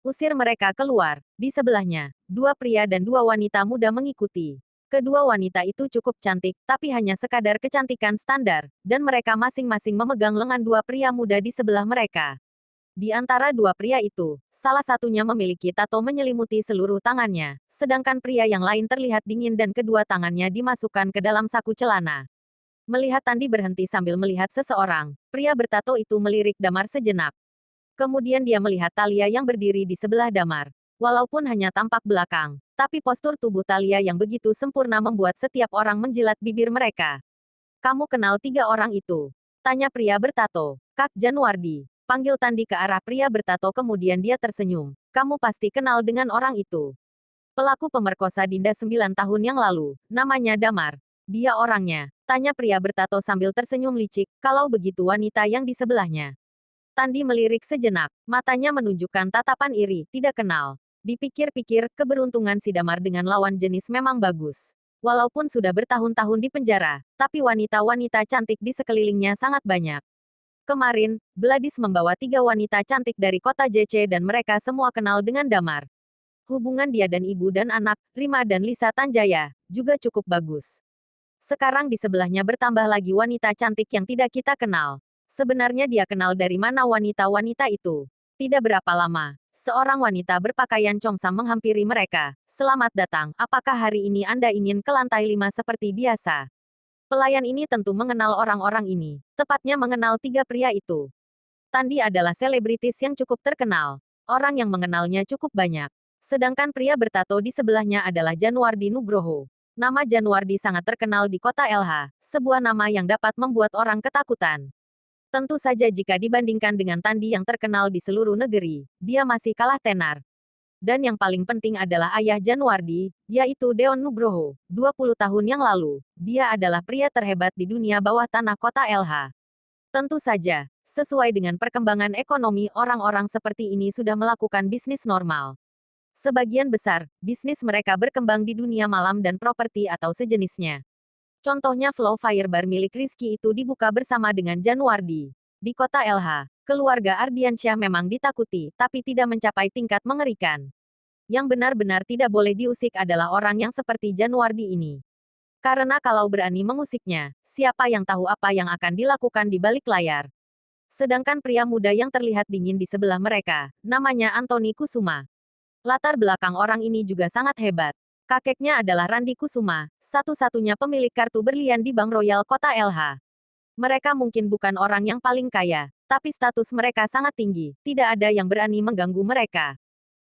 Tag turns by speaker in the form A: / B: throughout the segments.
A: Usir mereka keluar. Di sebelahnya, dua pria dan dua wanita muda mengikuti. Kedua wanita itu cukup cantik, tapi hanya sekadar kecantikan standar, dan mereka masing-masing memegang lengan dua pria muda di sebelah mereka. Di antara dua pria itu, salah satunya memiliki tato menyelimuti seluruh tangannya, sedangkan pria yang lain terlihat dingin dan kedua tangannya dimasukkan ke dalam saku celana. Melihat Tandi berhenti sambil melihat seseorang, pria bertato itu melirik Damar sejenak. Kemudian dia melihat Talia yang berdiri di sebelah Damar. Walaupun hanya tampak belakang, tapi postur tubuh Talia yang begitu sempurna membuat setiap orang menjilat bibir mereka. Kamu kenal tiga orang itu? Tanya pria bertato. Kak Januardi. Panggil Tandi ke arah pria bertato kemudian dia tersenyum. Kamu pasti kenal dengan orang itu. Pelaku pemerkosa Dinda 9 tahun yang lalu. Namanya Damar. Dia orangnya. Tanya pria bertato sambil tersenyum licik. Kalau begitu wanita yang di sebelahnya. Tandi melirik sejenak. Matanya menunjukkan tatapan iri. Tidak kenal. Dipikir-pikir, keberuntungan si Damar dengan lawan jenis memang bagus. Walaupun sudah bertahun-tahun di penjara, tapi wanita-wanita cantik di sekelilingnya sangat banyak. Kemarin, Gladys membawa tiga wanita cantik dari kota JC dan mereka semua kenal dengan Damar. Hubungan dia dan ibu dan anak, Rima dan Lisa Tanjaya, juga cukup bagus. Sekarang di sebelahnya bertambah lagi wanita cantik yang tidak kita kenal. Sebenarnya dia kenal dari mana wanita-wanita itu. Tidak berapa lama, seorang wanita berpakaian congsam menghampiri mereka. Selamat datang, apakah hari ini Anda ingin ke lantai 5 seperti biasa? Pelayan ini tentu mengenal orang-orang ini, tepatnya mengenal tiga pria itu. Tandi adalah selebritis yang cukup terkenal. Orang yang mengenalnya cukup banyak. Sedangkan pria bertato di sebelahnya adalah Januardi Nugroho. Nama Januardi sangat terkenal di kota LH, sebuah nama yang dapat membuat orang ketakutan. Tentu saja jika dibandingkan dengan Tandi yang terkenal di seluruh negeri, dia masih kalah tenar. Dan yang paling penting adalah ayah Januardi, yaitu Deon Nugroho. 20 tahun yang lalu, dia adalah pria terhebat di dunia bawah tanah kota LH. Tentu saja, sesuai dengan perkembangan ekonomi orang-orang seperti ini sudah melakukan bisnis normal. Sebagian besar, bisnis mereka berkembang di dunia malam dan properti atau sejenisnya. Contohnya Flow Fire Bar milik Rizky itu dibuka bersama dengan Januardi. Di kota LH, keluarga Ardiansyah memang ditakuti, tapi tidak mencapai tingkat mengerikan. Yang benar-benar tidak boleh diusik adalah orang yang seperti Januardi ini. Karena kalau berani mengusiknya, siapa yang tahu apa yang akan dilakukan di balik layar. Sedangkan pria muda yang terlihat dingin di sebelah mereka, namanya Anthony Kusuma. Latar belakang orang ini juga sangat hebat. Kakeknya adalah Randi Kusuma, satu-satunya pemilik kartu berlian di Bank Royal Kota LH. Mereka mungkin bukan orang yang paling kaya, tapi status mereka sangat tinggi, tidak ada yang berani mengganggu mereka.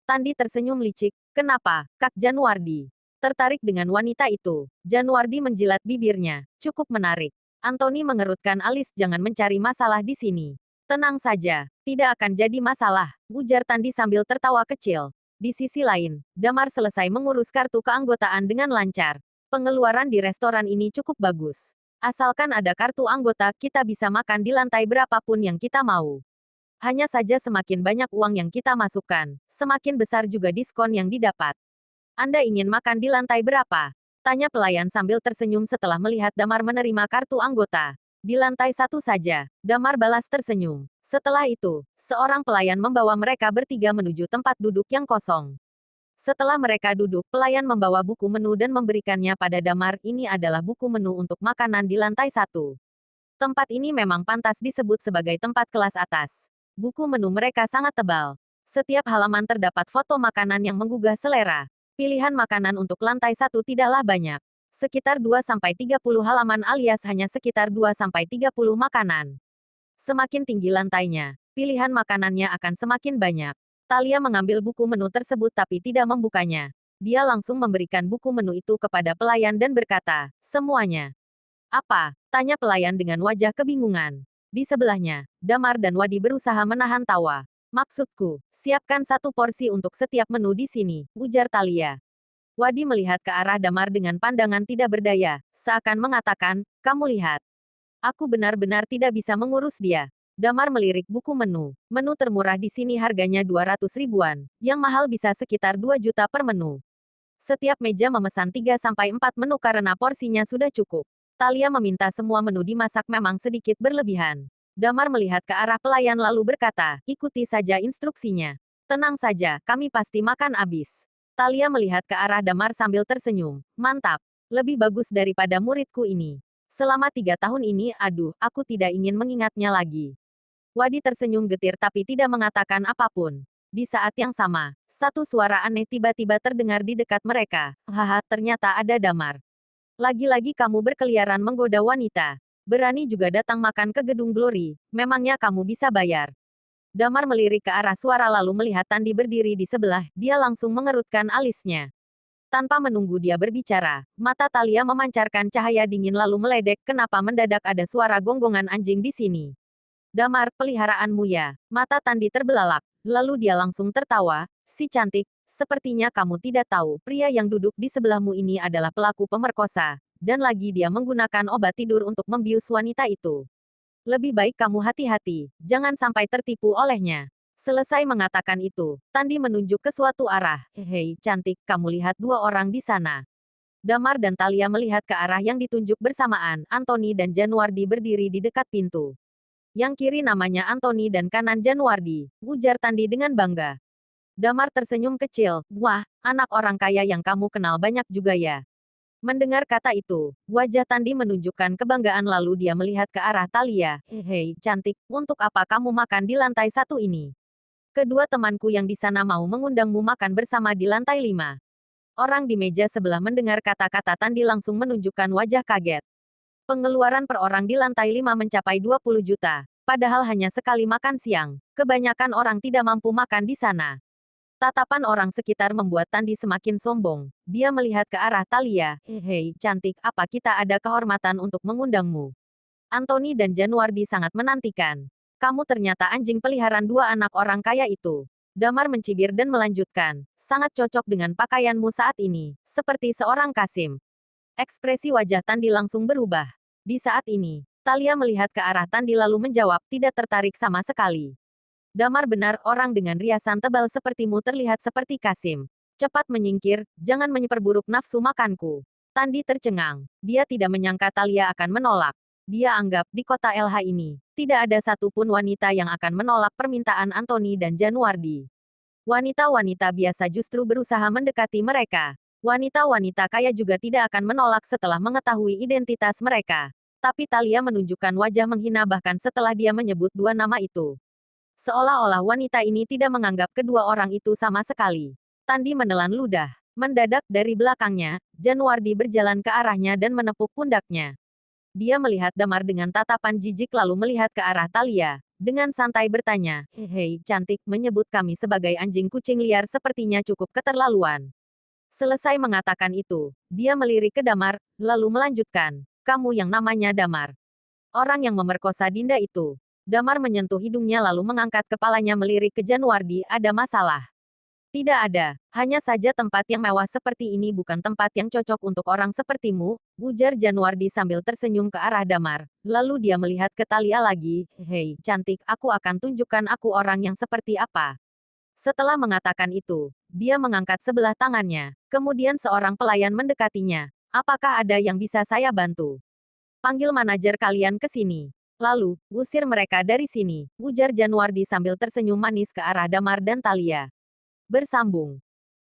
A: Tandi tersenyum licik. Kenapa, Kak Januardi? Tertarik dengan wanita itu. Januardi menjilat bibirnya. Cukup menarik. Anthony mengerutkan alis, jangan mencari masalah di sini. Tenang saja, tidak akan jadi masalah, ujar Tandi sambil tertawa kecil. Di sisi lain, Damar selesai mengurus kartu keanggotaan dengan lancar. Pengeluaran di restoran ini cukup bagus. Asalkan ada kartu anggota, kita bisa makan di lantai berapapun yang kita mau. Hanya saja semakin banyak uang yang kita masukkan, semakin besar juga diskon yang didapat. Anda ingin makan di lantai berapa? Tanya pelayan sambil tersenyum setelah melihat Damar menerima kartu anggota. Di lantai 1 saja, Damar balas tersenyum. Setelah itu, seorang pelayan membawa mereka bertiga menuju tempat duduk yang kosong. Setelah mereka duduk, pelayan membawa buku menu dan memberikannya pada Damar. Ini adalah buku menu untuk makanan di lantai 1. Tempat ini memang pantas disebut sebagai tempat kelas atas. Buku menu mereka sangat tebal. Setiap halaman terdapat foto makanan yang menggugah selera. Pilihan makanan untuk lantai 1 tidaklah banyak. Sekitar 2-30 halaman alias hanya sekitar 2-30 makanan. Semakin tinggi lantainya, pilihan makanannya akan semakin banyak. Talia mengambil buku menu tersebut tapi tidak membukanya. Dia langsung memberikan buku menu itu kepada pelayan dan berkata, semuanya. Apa? Tanya pelayan dengan wajah kebingungan. Di sebelahnya, Damar dan Wadi berusaha menahan tawa. Maksudku, siapkan satu porsi untuk setiap menu di sini, ujar Talia. Wadi melihat ke arah Damar dengan pandangan tidak berdaya, seakan mengatakan, kamu lihat. Aku benar-benar tidak bisa mengurus dia. Damar melirik buku menu. Menu termurah di sini harganya 200 ribuan, yang mahal bisa sekitar 2 juta per menu. Setiap meja memesan 3-4 menu karena porsinya sudah cukup. Talia meminta semua menu dimasak memang sedikit berlebihan. Damar melihat ke arah pelayan lalu berkata, ikuti saja instruksinya. Tenang saja, kami pasti makan abis. Talia melihat ke arah Damar sambil tersenyum. Mantap. Lebih bagus daripada muridku ini. Selama 3 tahun ini, aduh, aku tidak ingin mengingatnya lagi. Wadi tersenyum getir tapi tidak mengatakan apapun. Di saat yang sama, satu suara aneh tiba-tiba terdengar di dekat mereka. Haha, ternyata ada Damar. Lagi-lagi kamu berkeliaran menggoda wanita. Berani juga datang makan ke gedung Glory. Memangnya kamu bisa bayar? Damar melirik ke arah suara lalu melihat Tandi berdiri di sebelah, dia langsung mengerutkan alisnya. Tanpa menunggu dia berbicara, mata Talia memancarkan cahaya dingin lalu meledek, kenapa mendadak ada suara gonggongan anjing di sini? Damar, peliharaanmu ya. Mata Tandi terbelalak. Lalu dia langsung tertawa, si cantik, sepertinya kamu tidak tahu, pria yang duduk di sebelahmu ini adalah pelaku pemerkosa. Dan lagi dia menggunakan obat tidur untuk membius wanita itu. Lebih baik kamu hati-hati, jangan sampai tertipu olehnya. Selesai mengatakan itu, Tandi menunjuk ke suatu arah. Hei, cantik, kamu lihat 2 orang di sana. Damar dan Talia melihat ke arah yang ditunjuk bersamaan, Anthony dan Januardi berdiri di dekat pintu. Yang kiri namanya Anthony dan kanan Januardi, ujar Tandi dengan bangga. Damar tersenyum kecil, wah, anak orang kaya yang kamu kenal banyak juga ya. Mendengar kata itu, wajah Tandi menunjukkan kebanggaan lalu dia melihat ke arah Talia. Hei, cantik, untuk apa kamu makan di lantai 1 ini? Kedua temanku yang di sana mau mengundangmu makan bersama di lantai 5. Orang di meja sebelah mendengar kata-kata Tandi langsung menunjukkan wajah kaget. Pengeluaran per orang di lantai 5 mencapai 20 juta. Padahal hanya sekali makan siang. Kebanyakan orang tidak mampu makan di sana. Tatapan orang sekitar membuat Tandi semakin sombong. Dia melihat ke arah Talia. Hei, cantik, apa kita ada kehormatan untuk mengundangmu? Anthony dan Januardi sangat menantikan. Kamu ternyata anjing peliharaan 2 anak orang kaya itu. Damar mencibir dan melanjutkan. Sangat cocok dengan pakaianmu saat ini. Seperti seorang Kasim. Ekspresi wajah Tandi langsung berubah. Di saat ini, Talia melihat ke arah Tandi lalu menjawab tidak tertarik sama sekali. Damar benar, orang dengan riasan tebal sepertimu terlihat seperti Kasim. Cepat menyingkir, jangan memperburuk nafsu makanku. Tandi tercengang. Dia tidak menyangka Talia akan menolak. Dia anggap, di kota LH ini, tidak ada satupun wanita yang akan menolak permintaan Anthony dan Januardi. Wanita-wanita biasa justru berusaha mendekati mereka. Wanita-wanita kaya juga tidak akan menolak setelah mengetahui identitas mereka. Tapi Talia menunjukkan wajah menghina bahkan setelah dia menyebut 2 nama itu. Seolah-olah wanita ini tidak menganggap kedua orang itu sama sekali. Tandi menelan ludah. Mendadak dari belakangnya, Januardi berjalan ke arahnya dan menepuk pundaknya. Dia melihat Damar dengan tatapan jijik lalu melihat ke arah Talia. Dengan santai bertanya, hei, cantik, menyebut kami sebagai anjing kucing liar sepertinya cukup keterlaluan. Selesai mengatakan itu, dia melirik ke Damar, lalu melanjutkan, kamu yang namanya Damar. Orang yang memerkosa Dinda itu. Damar menyentuh hidungnya lalu mengangkat kepalanya melirik ke Januardi, ada masalah. Tidak ada, hanya saja tempat yang mewah seperti ini bukan tempat yang cocok untuk orang sepertimu, ujar Januardi sambil tersenyum ke arah Damar. Lalu dia melihat ke Talia lagi, hei, cantik, aku akan tunjukkan aku orang yang seperti apa. Setelah mengatakan itu, dia mengangkat sebelah tangannya. Kemudian seorang pelayan mendekatinya. Apakah ada yang bisa saya bantu? Panggil manajer kalian ke sini. Lalu, usir mereka dari sini, ujar Januardi sambil tersenyum manis ke arah Damar dan Talia. Bersambung.